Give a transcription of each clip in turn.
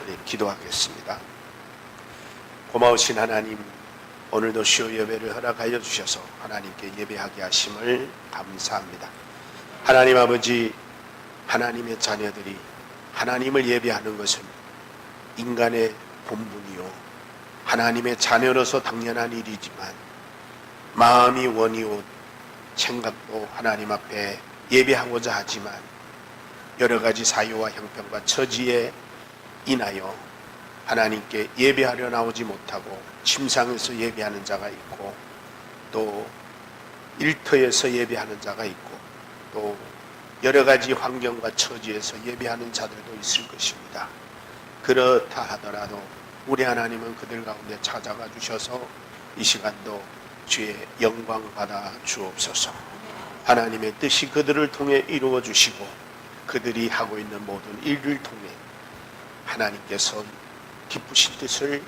우리 기도하겠습니다. 고마우신 하나님, 오늘도 주여 예배를 허락하여 주셔서 하나님께 예배하게 하심을 감사합니다. 하나님 아버지, 하나님의 자녀들이 하나님을 예배하는 것은 인간의 본분이요 하나님의 자녀로서 당연한 일이지만 마음이 원이요 생각도 하나님 앞에 예배하고자 하지만 여러 가지 사유와 형편과 처지에 인하여 하나님께 예배하려 나오지 못하고 침상에서 예배하는 자가 있고 또 일터에서 예배하는 자가 있고 또 여러 가지 환경과 처지에서 예배하는 자들도 있을 것입니다. 그렇다 하더라도 우리 하나님은 그들 가운데 찾아가 주셔서 이 시간도 주의 영광 받아 주옵소서. 하나님의 뜻이 그들을 통해 이루어 주시고 그들이 하고 있는 모든 일을 통해 하나님께서 기쁘신 뜻을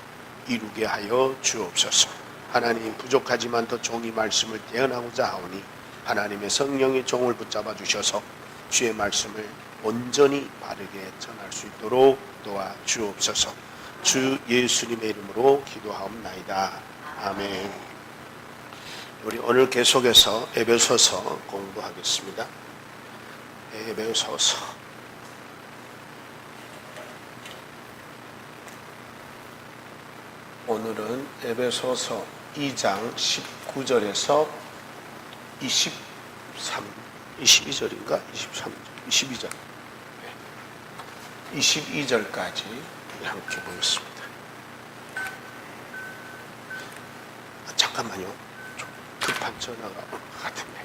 이루게 하여 주옵소서. 하나님, 부족하지만 더 종이 말씀을 대언하고자 하오니 하나님의 성령이 종을 붙잡아 주셔서 주의 말씀을 온전히 바르게 전할 수 있도록 도와 주옵소서. 주 예수님의 이름으로 기도하옵나이다. 아멘. 우리 오늘 계속해서 에베소서 공부하겠습니다. 에베소서 오늘은 에베소서 2장 19절에서 22절인가? 22절 22절까지 함께 보겠습니다. 잠깐만요. 좀 급한 전화가 온 것 같은데.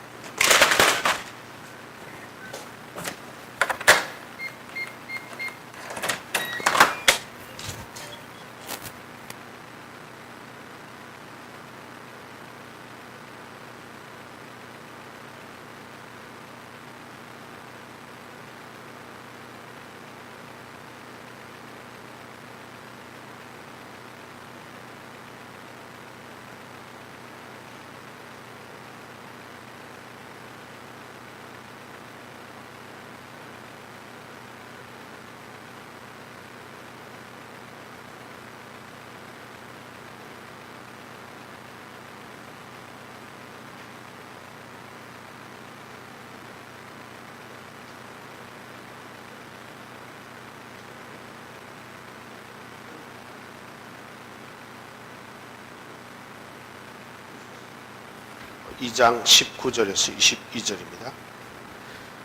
이 장 19절에서 22절입니다.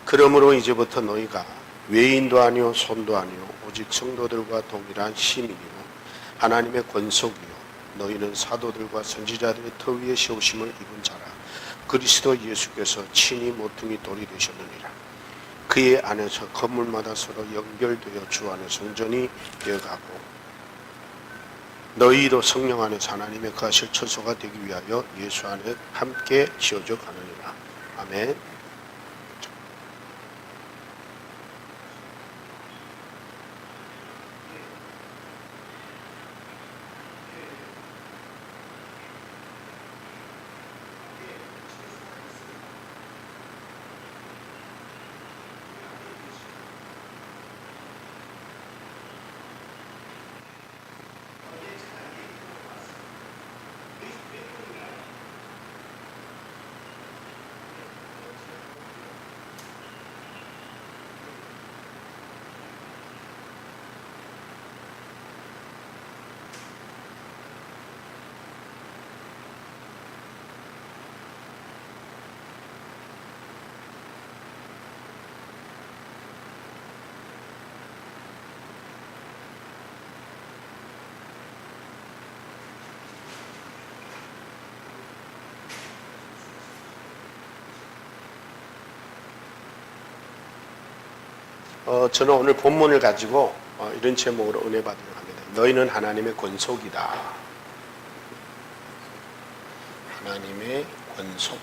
그러므로 이제부터 너희가 외인도 아니요 손도 아니요 오직 성도들과 동일한 시민이요 하나님의 권속이요 너희는 사도들과 선지자들의 터 위에 세우심을 입은 자라. 그리스도 예수께서 친히 모퉁이 돌이 되셨느니라. 그의 안에서 건물마다 서로 연결되어 주 안에 성전이 되어가고 너희도 성령 안에서 하나님의 거하실 처소가 되기 위하여 예수 안에 함께 지어져 가느니라. 아멘. 저는 오늘 본문을 가지고 이런 제목으로 은혜 받으려 합니다. 너희는 하나님의 권속이다. 하나님의 권속.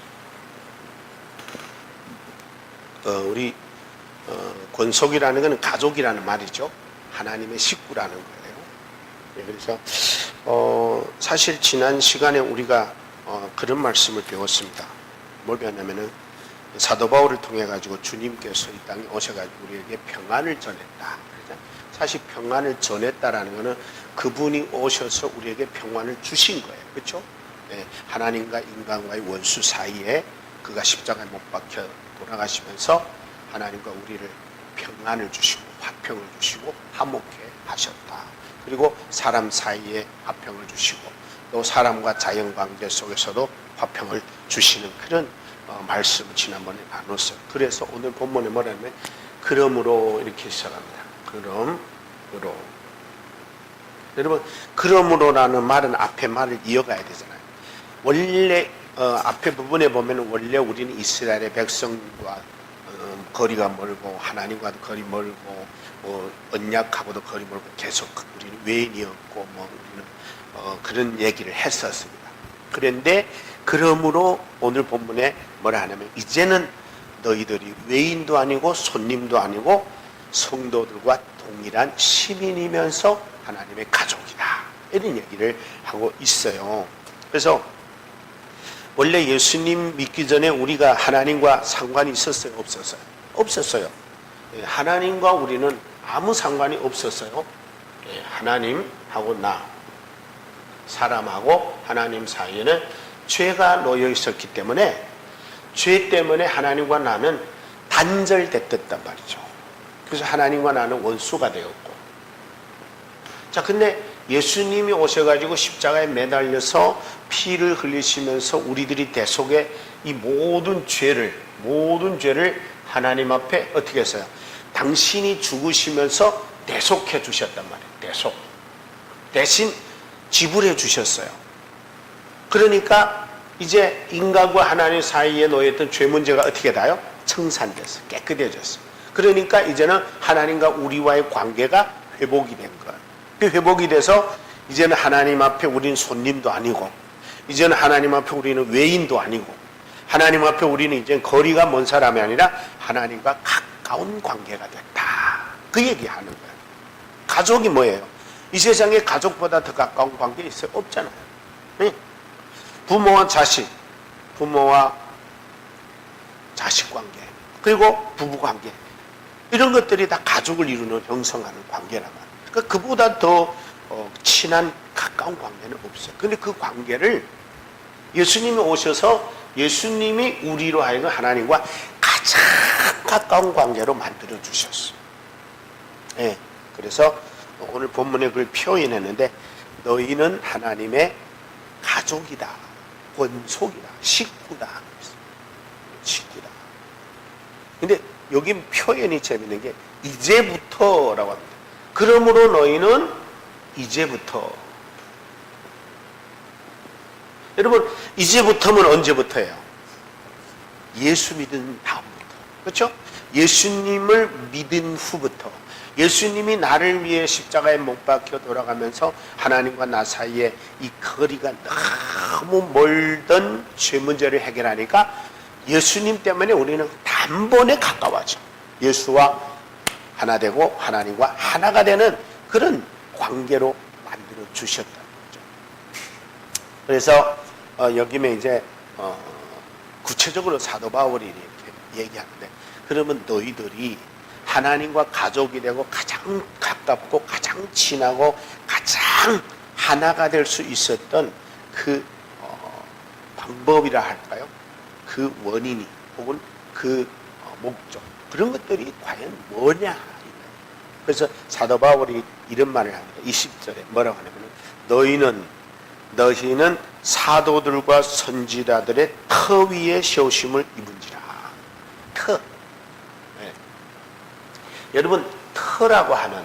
우리 권속이라는 것은 가족이라는 말이죠. 하나님의 식구라는 거예요. 그래서 사실 지난 시간에 우리가 그런 말씀을 배웠습니다. 뭘 배웠냐면은 사도 바울을 통해 가지고 주님께서 이 땅에 오셔가지고 우리에게 평안을 전했다. 사실 평안을 전했다라는 것은 그분이 오셔서 우리에게 평안을 주신 거예요. 그렇죠? 네, 하나님과 인간과의 원수 사이에 그가 십자가에 못 박혀 돌아가시면서 하나님과 우리를 평안을 주시고 화평을 주시고 화목해 하셨다. 그리고 사람 사이에 화평을 주시고 또 사람과 자연관계 속에서도 화평을 주시는 그런 말씀을 지난번에 나눴어요. 그래서 오늘 본문에 뭐라면 그러므로 이렇게 시작합니다. 그러므로 여러분 그러므로라는 말은 앞에 말을 이어가야 되잖아요. 원래 앞에 부분에 보면 원래 우리는 이스라엘의 백성과 거리가 멀고 하나님과도 거리 멀고 언약하고도 거리 멀고 계속 우리는 외인이었고 우리는 그런 얘기를 했었습니다. 그런데 그러므로 오늘 본문에 뭐라 하냐면 이제는 너희들이 외인도 아니고 손님도 아니고 성도들과 동일한 시민이면서 하나님의 가족이다. 이런 얘기를 하고 있어요. 그래서 원래 예수님 믿기 전에 우리가 하나님과 상관이 있었어요? 없었어요? 없었어요. 하나님과 우리는 아무 상관이 없었어요. 하나님하고 사람하고 하나님 사이에는 죄가 놓여 있었기 때문에 죄 때문에 하나님과 나는 단절됐단 말이죠. 그래서 하나님과 나는 원수가 되었고, 자 근데 예수님이 오셔가지고 십자가에 매달려서 피를 흘리시면서 우리들이 대속에 이 모든 죄를 하나님 앞에 어떻게 했어요? 당신이 죽으시면서 대속해 주셨단 말이에요. 대속. 대신 지불해 주셨어요. 그러니까 이제 인간과 하나님 사이에 놓여있던 죄 문제가 어떻게 돼요? 청산됐어요. 깨끗해졌어요. 그러니까 이제는 하나님과 우리와의 관계가 회복이 된 거예요. 그 회복이 돼서 이제는 하나님 앞에 우리는 손님도 아니고, 이제는 하나님 앞에 우리는 외인도 아니고, 하나님 앞에 우리는 이제 거리가 먼 사람이 아니라 하나님과 가까운 관계가 됐다. 그 얘기하는 거예요. 가족이 뭐예요? 이 세상에 가족보다 더 가까운 관계 있어요? 없잖아요. 네? 부모와 자식, 부모와 자식 관계, 그리고 부부 관계, 이런 것들이 다 가족을 이루는 형성하는 관계란 말이에요. 그러니까 그보다 더 친한 가까운 관계는 없어요. 그런데 그 관계를 예수님이 오셔서 예수님이 우리로 하여금 하나님과 가장 가까운 관계로 만들어 주셨어요. 네, 그래서 오늘 본문에 그걸 표현했는데 너희는 하나님의 가족이다, 권속이다, 식구다. 식구다. 근데 여기 표현이 재밌는 게 이제부터라고 합니다. 그러므로 너희는 이제부터. 여러분 이제부터면 언제부터예요? 예수 믿은 다음부터. 그렇죠? 예수님을 믿은 후부터. 예수님이 나를 위해 십자가에 못 박혀 돌아가면서 하나님과 나 사이에 이 거리가 너무 멀던 죄 문제를 해결하니까 예수님 때문에 우리는 단번에 가까워져. 예수와 하나 되고 하나님과 하나가 되는 그런 관계로 만들어 주셨다는 거죠. 그래서 여기에 이제 구체적으로 사도 바울이 이렇게 얘기하는데, 그러면 너희들이 하나님과 가족이 되고 가장 가깝고 가장 친하고 가장 하나가 될 수 있었던 그 방법이라 할까요? 그 원인이 혹은 그 목적, 그런 것들이 과연 뭐냐. 그래서 사도 바울이 이런 말을 합니다. 20절에 뭐라고 하냐면 너희는 사도들과 선지자들의 터 위에 세우심을 입은지라. 터. 네. 여러분 터라고 하는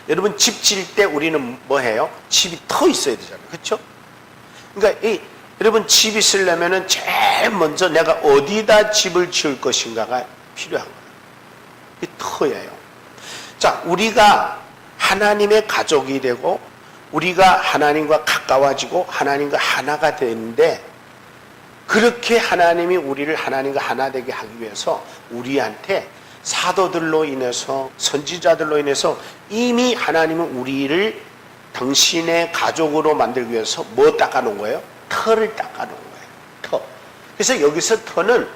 여러분 집 지을 때 우리는 뭐 해요? 집이 터 있어야 되잖아요. 그렇죠? 그러니까 여러분 집 있으려면은 제일 먼저 내가 어디다 집을 지을 것인가가 필요한 거예요. 이 터예요. 자, 우리가 하나님의 가족이 되고 우리가 하나님과 가까워지고 하나님과 하나가 되는데, 그렇게 하나님이 우리를 하나님과 하나 되게 하기 위해서 우리한테 사도들로 인해서 선지자들로 인해서 이미 하나님은 우리를 당신의 가족으로 만들기 위해서 뭐 닦아놓은 거예요? 터를 닦아놓은 거예요. 터. 그래서 여기서 터는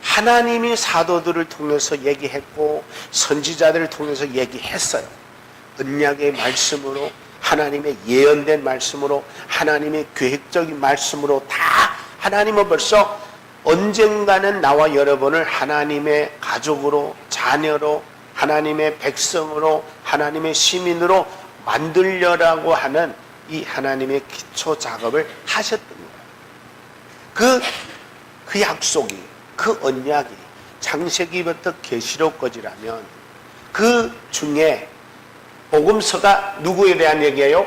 하나님이 사도들을 통해서 얘기했고 선지자들을 통해서 얘기했어요. 언약의 말씀으로, 하나님의 예언된 말씀으로, 하나님의 계획적인 말씀으로 다 하나님은 벌써 언젠가는 나와 여러분을 하나님의 가족으로, 자녀로, 하나님의 백성으로, 하나님의 시민으로 만들려라고 하는 이 하나님의 기초 작업을 하셨던 거예요. 그 약속이, 그 언약이 창세기부터 계시록까지라면 그 중에 복음서가 누구에 대한 얘기예요?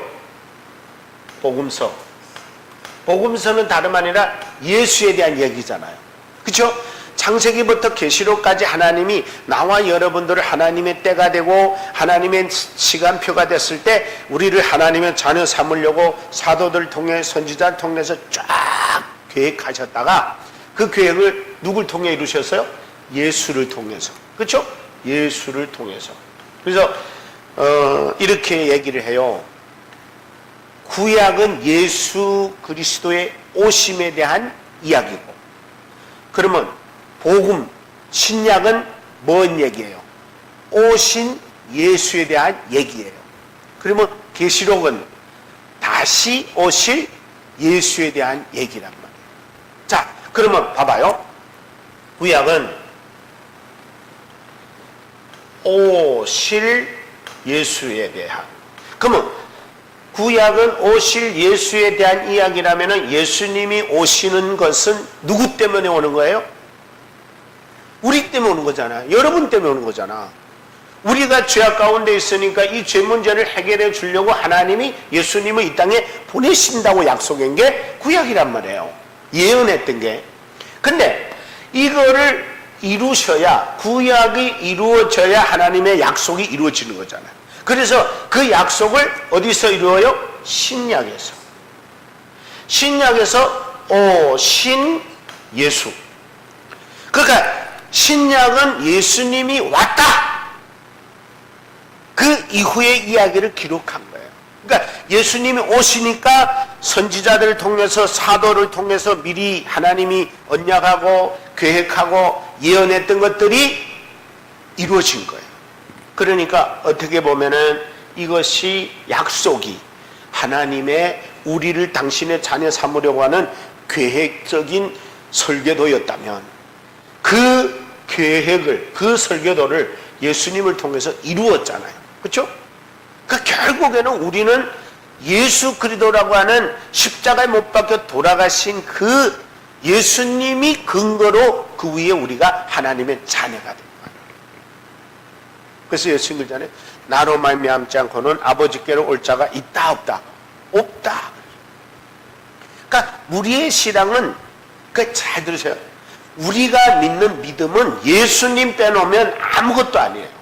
복음서는 다름 아니라 예수에 대한 얘기잖아요. 그렇죠? 창세기부터 계시록까지 하나님이 나와 여러분들을 하나님의 때가 되고 하나님의 시간표가 됐을 때 우리를 하나님의 자녀 삼으려고 사도들 통해 선지자를 통해서 쫙 계획하셨다가 그 계획을 누굴 통해 이루셨어요? 예수를 통해서. 그렇죠? 예수를 통해서. 그래서 이렇게 얘기를 해요. 구약은 예수 그리스도의 오심에 대한 이야기고, 그러면 복음, 신약은 뭔 얘기예요? 오신 예수에 대한 얘기예요. 그러면 계시록은 다시 오실 예수에 대한 얘기란 말이에요. 자, 그러면 봐봐요. 구약은 오실 예수에 대한, 그러면 구약은 오실 예수에 대한 이야기라면 예수님이 오시는 것은 누구 때문에 오는 거예요? 우리 때문에 오는 거잖아. 여러분 때문에 오는 거잖아. 우리가 죄악 가운데 있으니까 이 죄 문제를 해결해 주려고 하나님이 예수님을 이 땅에 보내신다고 약속한 게 구약이란 말이에요. 예언했던 게. 근데 이거를 이루셔야, 구약이 이루어져야 하나님의 약속이 이루어지는 거잖아요. 그래서 그 약속을 어디서 이루어요? 신약에서. 신약에서 오신 예수. 그러니까 신약은 예수님이 왔다, 그 이후의 이야기를 기록한 거예요. 그러니까 예수님이 오시니까 선지자들을 통해서, 사도를 통해서 미리 하나님이 언약하고 계획하고 예언했던 것들이 이루어진 거예요. 그러니까 어떻게 보면은 이것이 약속이 하나님의 우리를 당신의 자녀 삼으려고 하는 계획적인 설계도였다면 그 계획을, 그 설계도를 예수님을 통해서 이루었잖아요. 그렇죠? 그러니까 결국에는 우리는 예수 그리스도라고 하는 십자가에 못 박혀 돌아가신 그 예수님이 근거로 그 위에 우리가 하나님의 자녀가 됩니다. 그래서 예수님 그러잖아요. 나로 말미암지 않고는 아버지께로 올 자가 있다 없다? 없다. 그러니까 우리의 신앙은, 그러니까 잘 들으세요. 우리가 믿는 믿음은 예수님 빼놓으면 아무것도 아니에요.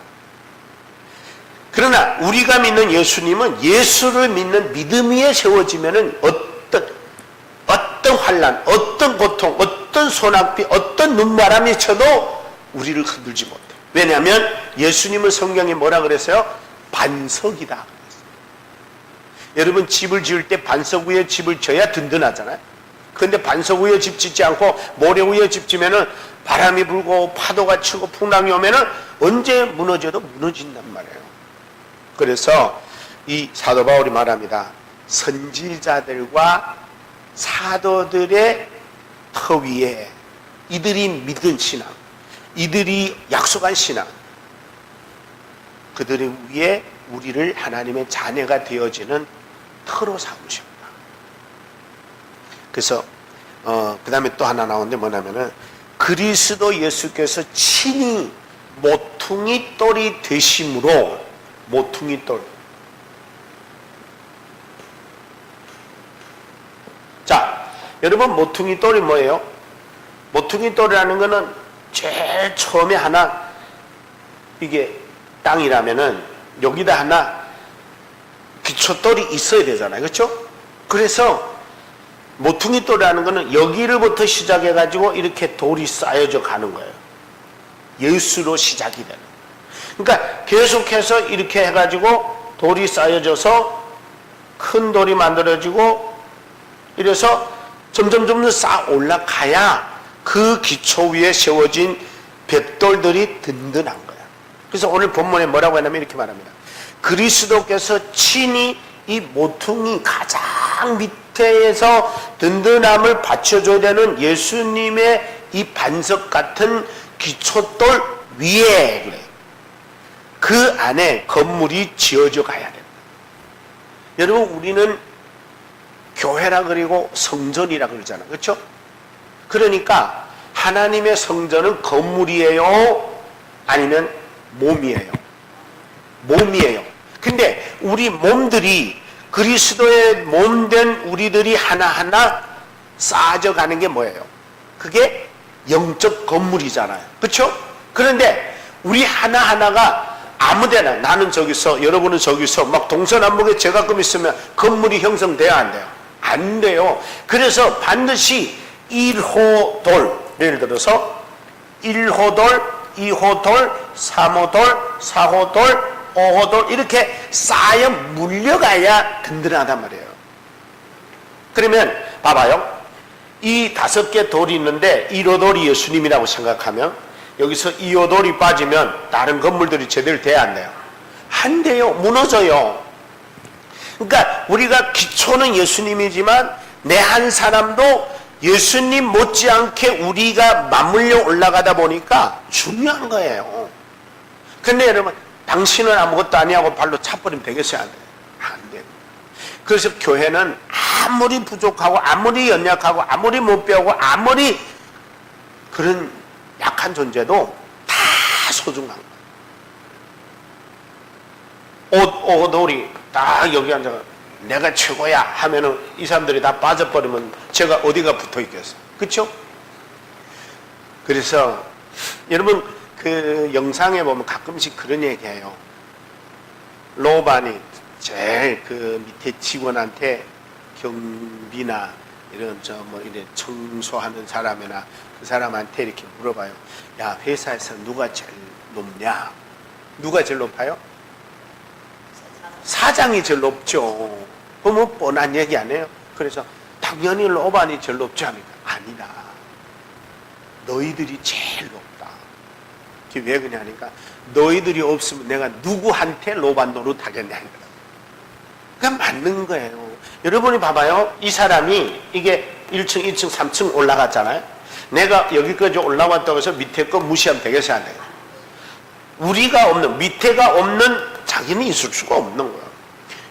그러나 우리가 믿는 예수님은 예수를 믿는 믿음 위에 세워지면은 어떤 환난, 어떤 고통, 어떤 소낙비, 어떤 눈바람이 쳐도 우리를 흔들지 못해. 왜냐하면 예수님은 성경에 뭐라 그랬어요? 반석이다 그랬어요. 여러분 집을 지을 때 반석 위에 집을 져야 든든하잖아요. 그런데 반석 위에 집 짓지 않고 모래 위에 집 지면은 바람이 불고 파도가 치고 풍랑이 오면은 언제 무너져도 무너진단 말이에요. 그래서 이 사도 바울이 말합니다. 선지자들과 사도들의 터 위에 이들이 믿은 신앙, 이들이 약속한 신앙, 그들의 위에 우리를 하나님의 자녀가 되어지는 터로 삼으십니다. 그래서 그 다음에 또 하나 나오는데 뭐냐면은 그리스도 예수께서 친히 모퉁이 돌이 되심으로, 모퉁이 돌. 자, 여러분 모퉁이 돌이 뭐예요? 모퉁이 돌이라는 거는 제일 처음에 하나, 이게 땅이라면은 여기다 하나 기초돌이 있어야 되잖아요. 그렇죠? 그래서 모퉁이 돌이라는 거는 여기로부터 시작해가지고 이렇게 돌이 쌓여져 가는 거예요. 예수로 시작이 되는 거예요. 그러니까 계속해서 이렇게 해가지고 돌이 쌓여져서 큰 돌이 만들어지고 이래서 점점 쌓아 올라가야 그 기초 위에 세워진 벽돌들이 든든한 거야. 그래서 오늘 본문에 뭐라고 하냐면 이렇게 말합니다. 그리스도께서 친히 이 모퉁이 가장 밑에서 든든함을 받쳐줘야 되는 예수님의 이 반석 같은 기초돌 위에 그래. 그 안에 건물이 지어져 가야 된다. 여러분, 우리는 교회라 그리고 성전이라 그러잖아. 그렇죠? 그러니까 하나님의 성전은 건물이에요? 아니면 몸이에요? 몸이에요. 근데 우리 몸들이 그리스도의 몸된 우리들이 하나하나 쌓아져 가는 게 뭐예요? 그게 영적 건물이잖아요. 그렇죠? 그런데 우리 하나하나가 아무데나, 나는 저기서 여러분은 저기서 막 동서남북에 제각금 있으면 건물이 형성돼야 안 돼요? 안 돼요. 그래서 반드시 1호돌, 예를 들어서 1호돌, 2호돌, 3호돌, 4호돌, 5호돌 이렇게 쌓여 물려가야 든든하단 말이에요. 그러면 봐봐요. 이 5개 돌이 있는데 1호돌이 예수님이라고 생각하면 여기서 2호돌이 빠지면 다른 건물들이 제대로 돼야 안 돼요? 안 돼요. 무너져요. 그러니까 우리가 기초는 예수님이지만 내 한 사람도 예수님 못지않게 우리가 맞물려 올라가다 보니까 중요한 거예요. 근데 여러분, 당신은 아무것도 아니하고 발로 차버리면 되겠어요? 안 돼요? 안 돼요. 그래서 교회는 아무리 부족하고 아무리 연약하고 아무리 못 배우고 아무리 그런 약한 존재도 다 소중한 거예요. 옷돌이 딱 여기 앉아 내가 최고야 하면은 이 사람들이 다 빠져버리면 제가 어디가 붙어 있겠어요? 그렇죠? 그래서 여러분 그 영상에 보면 가끔씩 그런 얘기해요. 로반이 제일 그 밑에 직원한테 경비나 이런 이런 청소하는 사람이나 그 사람한테 이렇게 물어봐요. 야, 회사에서 누가 제일 높냐? 누가 제일 높아요? 사장이 제일 높죠. 그러면 뻔한 얘기 안 해요? 그래서 당연히 로반이 제일 높지 않을까? 아니다. 너희들이 제일 높다. 왜 그러냐니까 너희들이 없으면 내가 누구한테 로반 노릇 하겠냐. 그러니까 맞는 거예요. 여러분이 봐봐요. 이 사람이 이게 1층, 2층, 3층 올라갔잖아요. 내가 여기까지 올라왔다고 해서 밑에 거 무시하면 되겠어요? 안 돼요? 우리가 없는, 밑에가 없는 자기는 있을 수가 없는 거예요.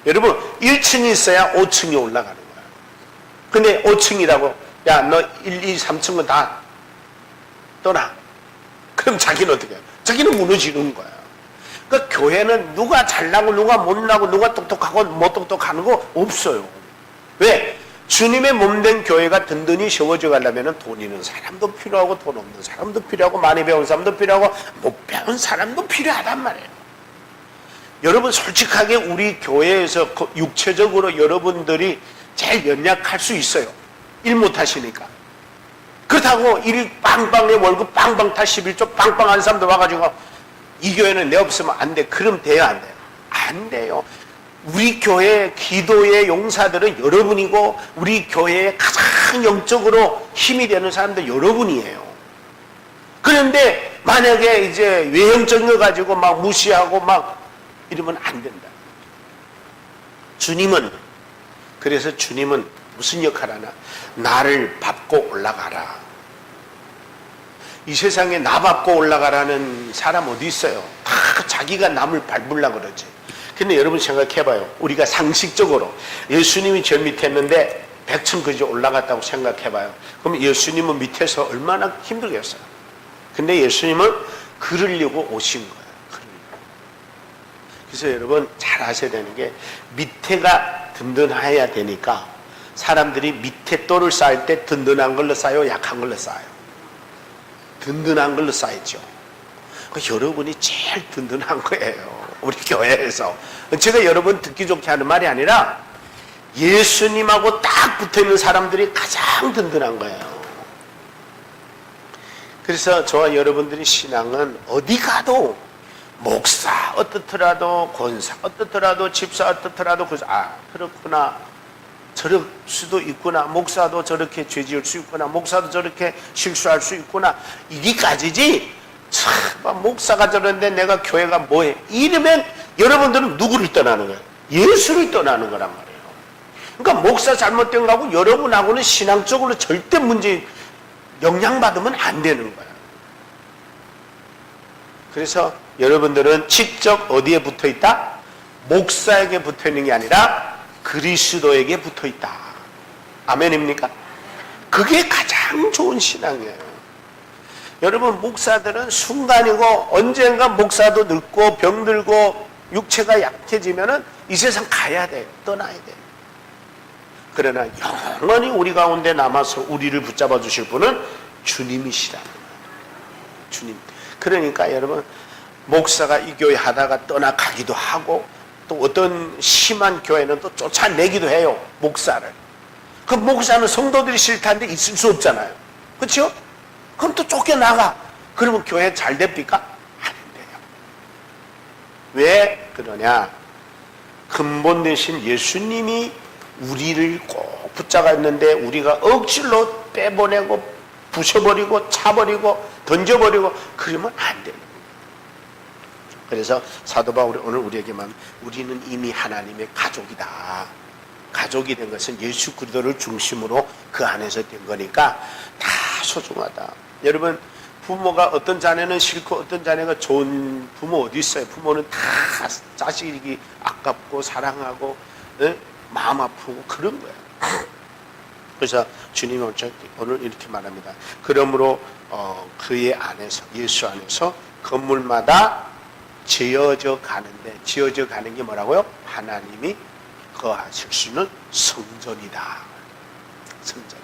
여러분 1층이 있어야 5층이 올라가는 거예요. 근데 5층이라고 야, 너 1, 2, 3층은 다 떠나. 그럼 자기는 어떻게 해요? 자기는 무너지는 거예요. 그러니까 교회는 누가 잘나고 누가 못나고 누가 똑똑하고 못 똑똑하는 거 없어요. 왜? 주님의 몸된 교회가 든든히 세워져 가려면 돈 있는 사람도 필요하고 돈 없는 사람도 필요하고 많이 배운 사람도 필요하고 못 배운 사람도 필요하단 말이에요. 여러분 솔직하게 우리 교회에서 육체적으로 여러분들이 제일 연약할 수 있어요. 일 못하시니까. 그렇다고 일 빵빵 내 월급 빵빵 타 11조 빵빵 하는 사람들 와가지고 이 교회는 내 없으면 안 돼. 그럼 돼요? 안 돼요? 안 돼요. 우리 교회 기도의 용사들은 여러분이고 우리 교회의 가장 영적으로 힘이 되는 사람들 여러분이에요. 그런데 만약에 이제 외형적인 거 가지고 막 무시하고 막 이러면 안 된다. 그래서 주님은 무슨 역할 하나? 나를 밟고 올라가라. 이 세상에 나 밟고 올라가라는 사람 어디 있어요? 다 자기가 남을 밟으려고 그러지. 근데 여러분 생각해봐요. 우리가 상식적으로 예수님이 제일 밑에 있는데 100층 그저 올라갔다고 생각해봐요. 그럼 예수님은 밑에서 얼마나 힘들겠어요? 근데 예수님은 그러려고 오신 거예요. 그래서 여러분 잘 아셔야 되는 게 밑에가 든든해야 되니까 사람들이 밑에 돌을 쌓을 때 든든한 걸로 쌓아요? 약한 걸로 쌓아요? 든든한 걸로 쌓이죠. 여러분이 제일 든든한 거예요. 우리 교회에서. 제가 여러분 듣기 좋게 하는 말이 아니라 예수님하고 딱 붙어있는 사람들이 가장 든든한 거예요. 그래서 저와 여러분들이 신앙은 어디 가도 목사 어떻더라도 권사 어떻더라도 집사 어떻더라도 그래서 그렇구나 저럴 수도 있구나. 목사도 저렇게 죄 지을 수 있구나. 목사도 저렇게 실수할 수 있구나. 이기까지지. 참, 목사가 저런데 내가 교회가 뭐해? 이러면 여러분들은 누구를 떠나는 거예요? 예수를 떠나는 거란 말이에요. 그러니까 목사 잘못된 거하고 여러분하고는 신앙적으로 절대 문제 영향받으면 안 되는 거예요. 그래서 여러분들은 직접 어디에 붙어 있다? 목사에게 붙어 있는 게 아니라 그리스도에게 붙어 있다. 아멘입니까? 그게 가장 좋은 신앙이에요. 여러분, 목사들은 순간이고 언젠가 목사도 늙고 병들고 육체가 약해지면은 이 세상 가야 돼요. 떠나야 돼요. 그러나 영원히 우리 가운데 남아서 우리를 붙잡아 주실 분은 주님이시라는 거예요. 주님. 그러니까 여러분, 목사가 이 교회 하다가 떠나가기도 하고 또 어떤 심한 교회는 또 쫓아내기도 해요. 목사를. 그 목사는 성도들이 싫다는데 있을 수 없잖아요. 그렇죠? 그럼 또 쫓겨나가. 그러면 교회 잘 됩니까? 안 돼요. 왜 그러냐? 근본 대신 예수님이 우리를 꼭 붙잡아 있는데 우리가 억지로 빼보내고 부셔버리고 차버리고 던져버리고 그러면 안 돼요. 그래서 사도 바울이 오늘 우리에게만 우리는 이미 하나님의 가족이다. 가족이 된 것은 예수 그리스도를 중심으로 그 안에서 된 거니까 다 소중하다. 여러분, 부모가 어떤 자녀는 싫고 어떤 자녀가 좋은 부모 어디 있어요? 부모는 다 자식이 아깝고 사랑하고 마음 아프고 그런 거야. 그래서 주님은 오늘 이렇게 말합니다. 그러므로 그의 안에서, 예수 안에서 건물마다 지어져 가는데, 지어져 가는 게 뭐라고요? 하나님이 거하실 수 있는 성전이다. 성전이다.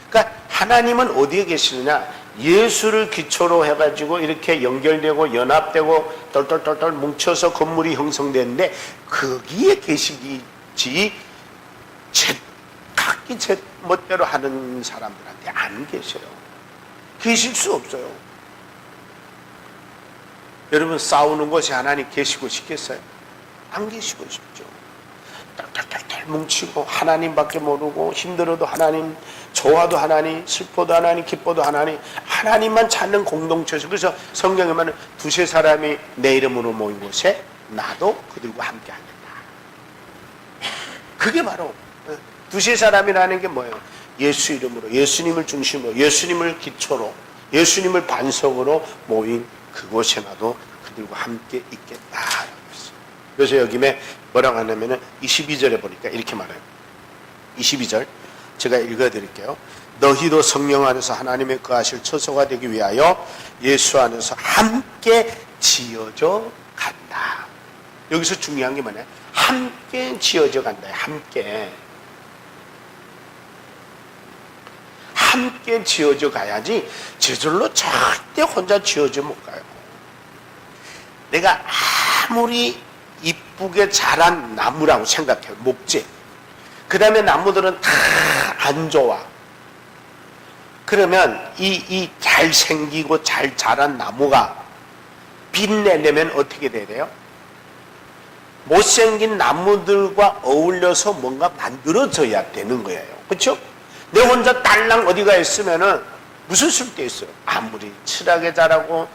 그러니까 하나님은 어디에 계시느냐? 예수를 기초로 해가지고 이렇게 연결되고 연합되고 똘똘똘똘 뭉쳐서 건물이 형성되는데 거기에 계시지 각기 제 멋대로 하는 사람들한테 안 계셔요. 계실 수 없어요. 여러분, 싸우는 곳이 하나님 계시고 싶겠어요? 안 계시고 싶죠. 똘똘똘똘 뭉치고 하나님밖에 모르고 힘들어도 하나님, 좋아도 하나님, 슬퍼도 하나님, 기뻐도 하나님, 하나님만 찾는 공동체에서. 그래서 성경에 보면 두세 사람이 내 이름으로 모인 곳에 나도 그들과 함께 하겠다. 그게 바로 두세 사람이라는 게 뭐예요? 예수 이름으로, 예수님을 중심으로, 예수님을 기초로, 예수님을 반석으로 모인 그곳에 나도 그들과 함께 있겠다. 그래서 여기에 뭐라고 하냐면은 22절에 보니까 이렇게 말해요. 22절 제가 읽어드릴게요. 너희도 성령 안에서 하나님의 거하실 처소가 되기 위하여 예수 안에서 함께 지어져 간다. 여기서 중요한 게 뭐냐? 함께 지어져 간다. 함께 지어져 가야지 저절로 절대 혼자 지어져 못 가요. 내가 아무리 이쁘게 자란 나무라고 생각해요. 목재. 그 다음에 나무들은 다 안 좋아. 그러면 이 잘생기고 잘 자란 나무가 빛내려면 어떻게 돼야 돼요? 못생긴 나무들과 어울려서 뭔가 만들어져야 되는 거예요. 그렇죠? 내 혼자 딸랑 어디가 있으면은 무슨 쓸데 있어요? 아무리 칠하게 자라고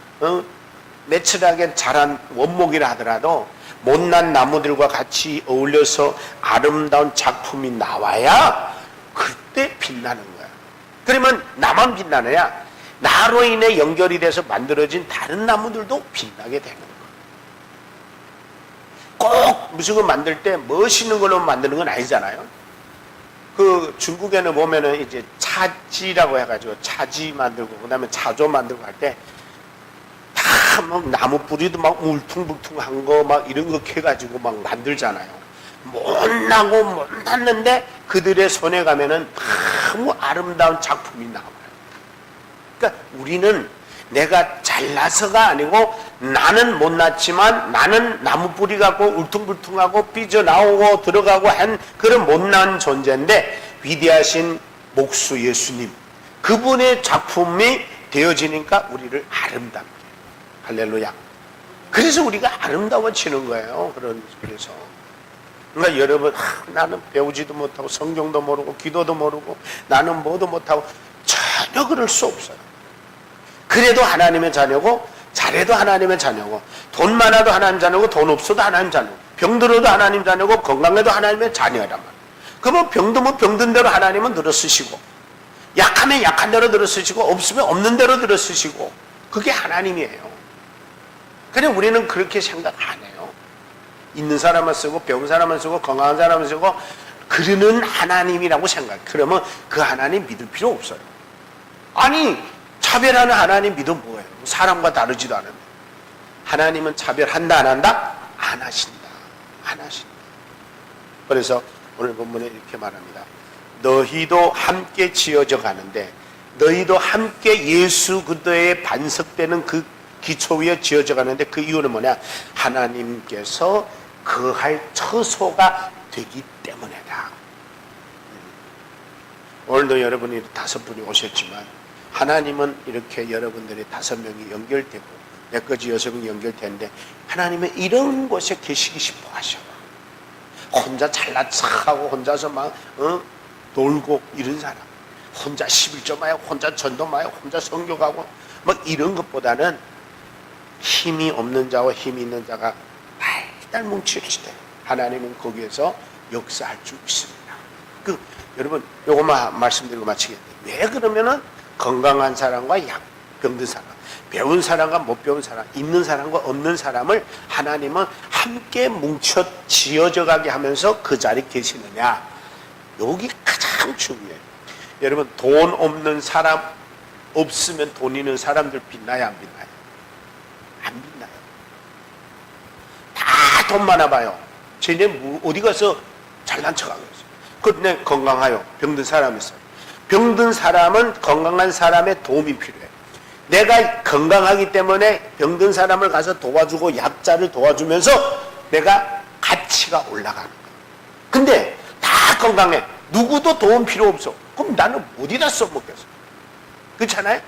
매칠하게 자란 원목이라 하더라도 못난 나무들과 같이 어울려서 아름다운 작품이 나와야 그때 빛나는 거야. 그러면 나만 빛나느냐? 나로 인해 연결이 돼서 만들어진 다른 나무들도 빛나게 되는 거야. 꼭 무슨 거 만들 때 멋있는 걸로 만드는 건 아니잖아요. 그 중국에는 보면은 이제 차지라고 해가지고 차지 만들고 그다음에 차조 만들고 할 때 다 막 나무 뿌리도 막 울퉁불퉁한 거 막 이런 거 해가지고 막 만들잖아요. 못나고 못났는데 그들의 손에 가면은 너무 아름다운 작품이 나와요. 그러니까 우리는 내가 잘나서가 아니고 나는 못났지만 나는 나무 뿌리 갖고 울퉁불퉁하고 삐져나오고 들어가고 한 그런 못난 존재인데 위대하신 목수 예수님 그분의 작품이 되어지니까 우리를 아름답게 할렐루야. 그래서 우리가 아름다워지는 거예요. 그래서 그러니까 여러분, 나는 배우지도 못하고 성경도 모르고 기도도 모르고 나는 뭐도 못하고, 전혀 그럴 수 없어요. 그래도 하나님의 자녀고, 잘해도 하나님의 자녀고, 돈 많아도 하나님 자녀고, 돈 없어도 하나님 자녀고, 병들어도 하나님 자녀고, 건강해도 하나님의 자녀란 말이에요. 그러면 병들면 병든 대로 하나님은 늘어쓰시고, 약하면 약한 대로 늘어쓰시고, 없으면 없는 대로 늘어쓰시고, 그게 하나님이에요. 그래 우리는 그렇게 생각 안 해요. 있는 사람만 쓰고 배운 사람만 쓰고 건강한 사람만 쓰고 그러는 하나님이라고 생각해요. 그러면 그 하나님 믿을 필요 없어요. 아니 차별하는 하나님 믿으면 뭐예요? 사람과 다르지도 않은데. 하나님은 차별한다 안 한다? 안 하신다. 안 하신다. 그래서 오늘 본문에 이렇게 말합니다. 너희도 함께 지어져 가는데, 너희도 함께 예수 그리스도에 반석되는 그 기초 위에 지어져 가는데, 그 이유는 뭐냐? 하나님께서 거할 처소가 되기 때문이다. 오늘도 여러분이 5분이 오셨지만 하나님은 이렇게 여러분들이 5명이 연결되고 내꺼지 6명이 연결되는데, 하나님은 이런 곳에 계시기 싶어 하셔. 혼자 잘난 척하고 혼자서 막 놀고 이런 사람, 혼자 11조 마요, 혼자 전도 마요, 혼자 성교가고 막 이런 것보다는 힘이 없는 자와 힘이 있는 자가 달달 뭉치시되 하나님은 거기에서 역사할 수 있습니다. 여러분 요것만 말씀드리고 마치겠는데, 왜 그러면은 건강한 사람과 병든 사람, 배운 사람과 못 배운 사람, 있는 사람과 없는 사람을 하나님은 함께 뭉쳐 지어져 가게 하면서 그 자리에 계시느냐? 여기 가장 중요해요. 여러분 돈 없는 사람, 없으면 돈 있는 사람들 빛나요 안 빛나요? 안 빛나요. 다 돈 많아봐요. 쟤네 어디 가서 잘난 척하고 있어요. 그런데 건강하요. 병든 사람이 있어요. 병든 사람은 건강한 사람의 도움이 필요해요. 내가 건강하기 때문에 병든 사람을 가서 도와주고 약자를 도와주면서 내가 가치가 올라가는 거예요. 근데 다 건강해. 누구도 도움 필요 없어. 그럼 나는 어디다 써먹겠어? 그렇잖아요?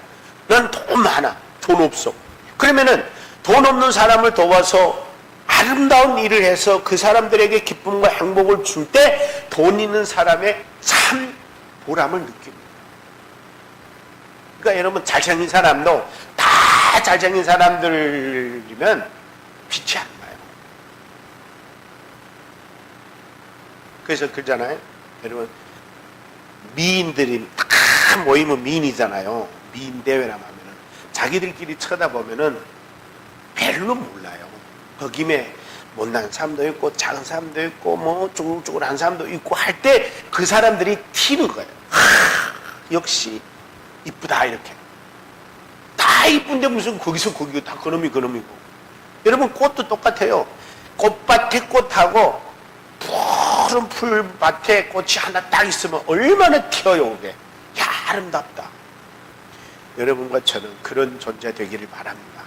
난 돈 많아. 돈 없어. 그러면은 돈 없는 사람을 도와서 아름다운 일을 해서 그 사람들에게 기쁨과 행복을 줄 때 돈 있는 사람의 참 보람을 느낍니다. 그러니까 여러분 잘생긴 사람도 다 잘생긴 사람들이면 빛이 안 나요. 그래서 그러잖아요. 여러분 미인들이 다 모이면 미인이잖아요. 미인 대회나 하면은 자기들끼리 쳐다보면은 별로 몰라요. 그 김에 못난 사람도 있고 작은 사람도 있고 뭐 쭈글쭈글한 사람도 있고 할 때 그 사람들이 튀는 거예요. 역시 이쁘다 이렇게. 다 이쁜데 무슨 거기서 거기고 다 그놈이 그놈이고. 여러분 꽃도 똑같아요. 꽃밭에 꽃하고 푸른 풀밭에 꽃이 하나 딱 있으면 얼마나 튀어요 그게. 야 아름답다. 여러분과 저는 그런 존재 되기를 바랍니다.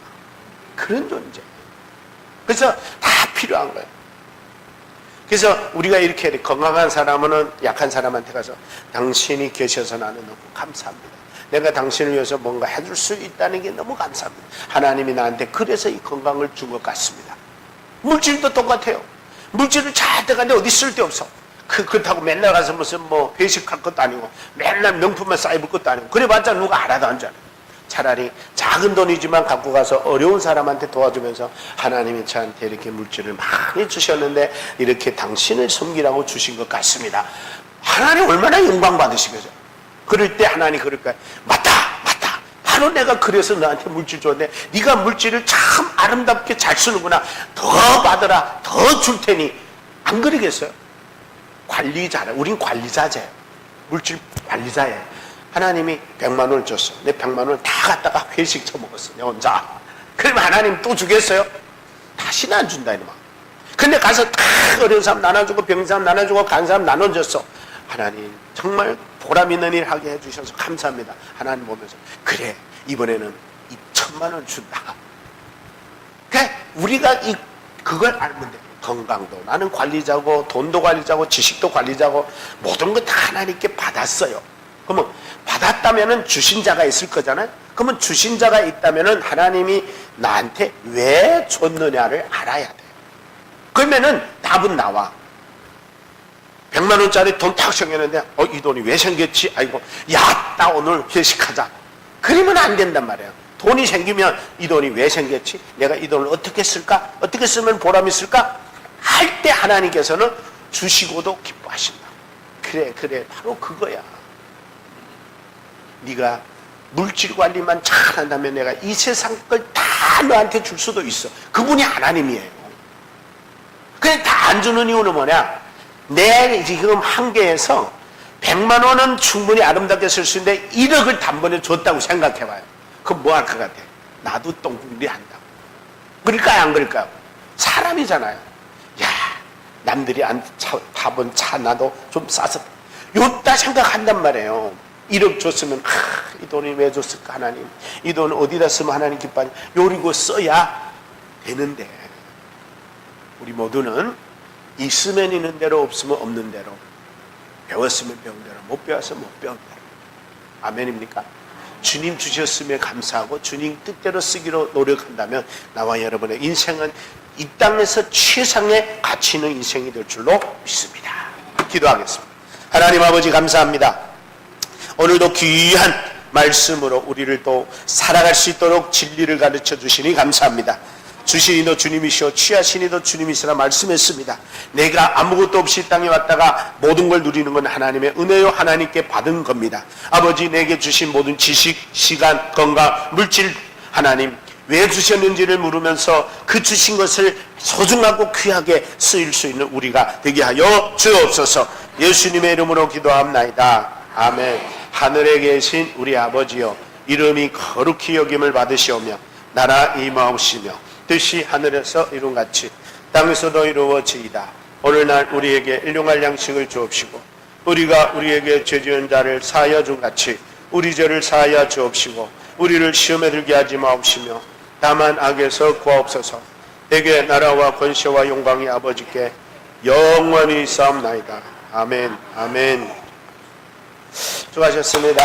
그런 존재. 그래서 다 필요한 거예요. 그래서 우리가 이렇게 건강한 사람은 약한 사람한테 가서 당신이 계셔서 나는 너무 감사합니다. 내가 당신을 위해서 뭔가 해줄 수 있다는 게 너무 감사합니다. 하나님이 나한테 그래서 이 건강을 준 것 같습니다. 물질도 똑같아요. 물질을 잘 돼가는데 어디 쓸데없어. 그렇다고 맨날 가서 무슨 뭐 회식할 것도 아니고 맨날 명품만 쌓여볼 것도 아니고 그래봤자 누가 알아도 안 잖아요. 차라리 작은 돈이지만 갖고 가서 어려운 사람한테 도와주면서 하나님이 저한테 이렇게 물질을 많이 주셨는데 이렇게 당신을 섬기라고 주신 것 같습니다. 하나님 얼마나 영광 받으시겠어요. 그럴 때 하나님 그럴 거예요. 맞다. 바로 내가 그래서 너한테 물질 줬는데 네가 물질을 참 아름답게 잘 쓰는구나. 더 받으라. 더 줄 테니. 안 그러겠어요? 관리자라. 우린 관리자제요. 물질 관리자예요. 하나님이 100만 원을 줬어. 내 100만 원을 다 갖다가 회식 처먹었어. 내 혼자. 그러면 하나님 또 주겠어요? 다시는 안 준다 이놈아. 근데 가서 다 어려운 사람 나눠주고 병든 사람 나눠주고 간 사람 나눠줬어. 하나님 정말 보람 있는 일 하게 해주셔서 감사합니다. 하나님 보면서 그래 이번에는 2천만 원 준다. 그러니까 우리가 그걸 알면 돼. 건강도 나는 관리자고 돈도 관리자고 지식도 관리자고 모든 것 다 하나님께 받았어요. 그러면 받았다면은 주신 자가 있을 거잖아요. 그러면 주신 자가 있다면은 하나님이 나한테 왜 줬느냐를 알아야 돼요. 그러면은 답은 나와. 100만 원짜리 돈 탁 생겼는데 이 돈이 왜 생겼지? 아이고 야, 나 오늘 회식하자. 그러면 안 된단 말이에요. 돈이 생기면 이 돈이 왜 생겼지? 내가 이 돈을 어떻게 쓸까? 어떻게 쓰면 보람이 있을까? 할 때 하나님께서는 주시고도 기뻐하신다. 그래 바로 그거야. 네가 물질 관리만 잘한다면 내가 이 세상 걸 다 너한테 줄 수도 있어. 그분이 하나님이에요. 근데 다 안 주는 이유는 뭐냐? 내 지금 한계에서 100만 원은 충분히 아름답게 쓸 수 있는데 1억을 단번에 줬다고 생각해봐요. 그럼 뭐 할 것 같아? 나도 똥구리 한다고. 그럴까요? 안 그럴까요? 사람이잖아요. 야, 남들이 안 타본 차 나도 좀 싸서 요따 생각한단 말이에요. 1억 줬으면 이 돈이 왜 줬을까 하나님. 이 돈 어디다 쓰면 하나님 기뻐하냐. 요리고 써야 되는데 우리 모두는 있으면 있는 대로 없으면 없는 대로 배웠으면 배운 대로 못 배워서 못 배운 대로. 아멘입니까? 주님 주셨음에 감사하고 주님 뜻대로 쓰기로 노력한다면 나와 여러분의 인생은 이 땅에서 최상의 가치 있는 인생이 될 줄로 믿습니다. 기도하겠습니다. 하나님 아버지 감사합니다. 오늘도 귀한 말씀으로 우리를 또 살아갈 수 있도록 진리를 가르쳐 주시니 감사합니다. 주신이도 주님이시오 취하신이도 주님이시라 말씀했습니다. 내가 아무것도 없이 땅에 왔다가 모든 걸 누리는 건 하나님의 은혜요 하나님께 받은 겁니다. 아버지 내게 주신 모든 지식, 시간, 건강, 물질 하나님 왜 주셨는지를 물으면서 그 주신 것을 소중하고 귀하게 쓰일 수 있는 우리가 되게 하여 주옵소서. 예수님의 이름으로 기도합나이다. 아멘. 하늘에 계신 우리 아버지여 이름이 거룩히 여김을 받으시오며 나라 임하옵시며 뜻이 하늘에서 이룬같이 땅에서도 이루어지이다. 오늘날 우리에게 일용할 양식을 주옵시고 우리가 우리에게 죄 지은 자를 사하여 준 같이 우리 죄를 사하여 주옵시고 우리를 시험에 들게 하지 마옵시며 다만 악에서 구하옵소서. 대개 나라와 권세와 영광이 아버지께 영원히 있사옵나이다. 아멘. 아멘. 수고하셨습니다.